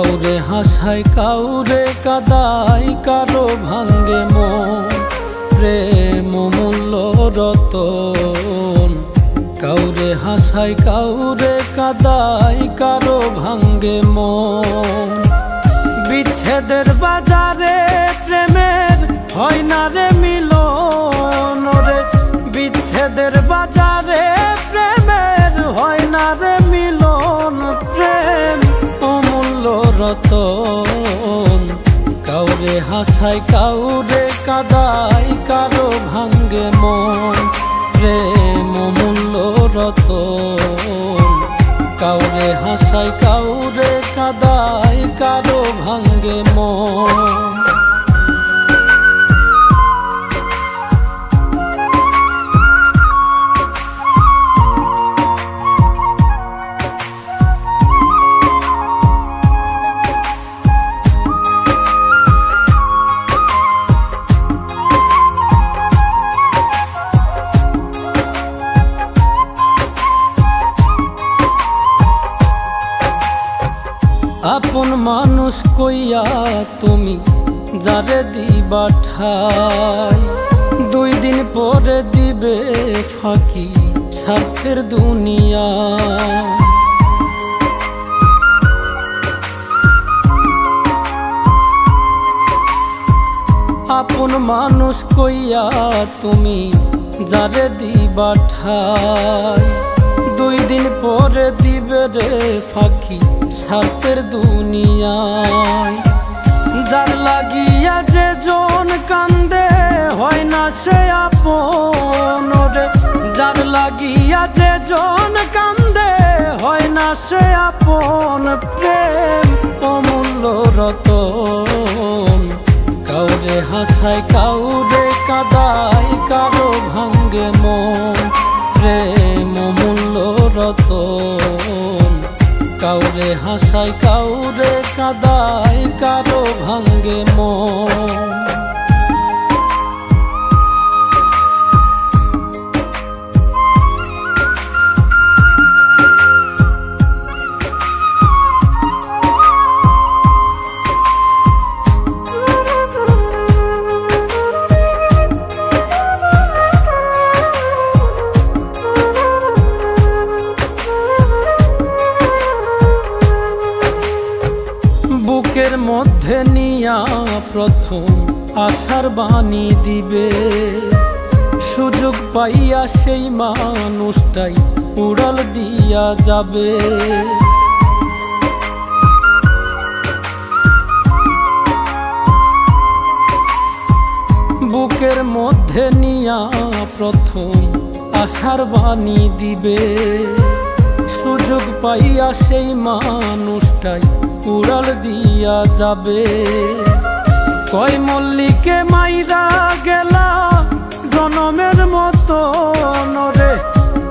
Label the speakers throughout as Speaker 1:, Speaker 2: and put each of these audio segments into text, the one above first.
Speaker 1: কাউরে হাসায় কাউরে কাদায় কারো ভাঙ্গে মন প্রেম মূল্য রতন। কাউরে হাসায় কাউরে কাদায় কারো ভাঙ্গে মন। বিচ্ছেদের বাজারে প্রেমের হয় না রে মিলন রে। বিচ্ছেদের বাজারে প্রেমের হয় না রে মিলন। প্রেম অমূল্য রতন। কাউরে হাসায় কাউরে কাদায় কারো ভাঙ্গে মন প্রেম অমূল্য রতন। কাউরে হাসায় কাউরে কাদায় কারো ভাঙ্গে মন। আপন মানুষ কইয়া তুমি যারে দিবা ঠাই, 2 দিন পরে দিবে ফাঁকি স্বার্থের দুনিয়া। আপন মানুষ কইয়া তুমি যারে দিবা ঠাই, 2 দিন পরে দিবে রে ফাঁকি স্বার্থের দুনিয়ায়। যার লাগিয়া যে জন কান্দে হয় না সে আপন রে। যার লাগিয়া যে জন কান্দে হয় না সে আপন। প্রেম অমূল্য রতন। কাউরে হাসায় কাউরে কাদায় কারো ভাঙ্গে মন প্রেম অমূল্য রতন। কাউরে হাসায় কাউরে কাদায় কারো ভাঙ্গে মন। বুকের মধ্যে নিয়া প্রথম আশার বাণী দিবে, সুযোগ পাইয়া সেই মানুষটাই উড়াল দিয়া যাবে। বুকের মধ্যে নিয়া প্রথম আশার বাণী দিবে, সুযোগ পাইয়া সেই মানুষটাই উড়াল দিয়া যাবে। কয় মল্লিকে মাইরা গেলা জনমের মতো রে।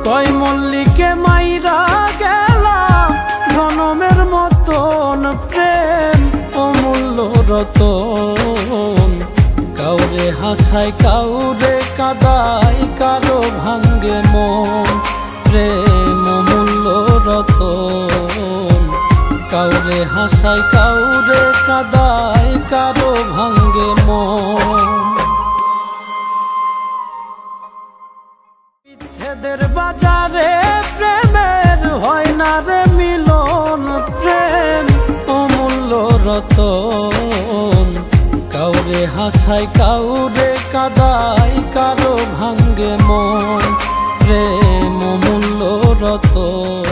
Speaker 1: কয় মল্লিকে মাইরা গেলা জনমের মতন। প্রেম অমূল্য রতন। কাউরে হাসায় কাউরে কাদায় কারো ভাঙ্গে মন প্রেম অমূল্য রতন। কাউরে হাসায় কাউরে কাদায় কারো ভাঙ্গে মন। বিচ্ছেদের বাজারে প্রেমের হয় না রে মিলন। প্রেম অমূল্য রতন। কাউরে হাসায় কাউরে কাদায় কারো ভাঙ্গে মন প্রেম অমূল্য রতন।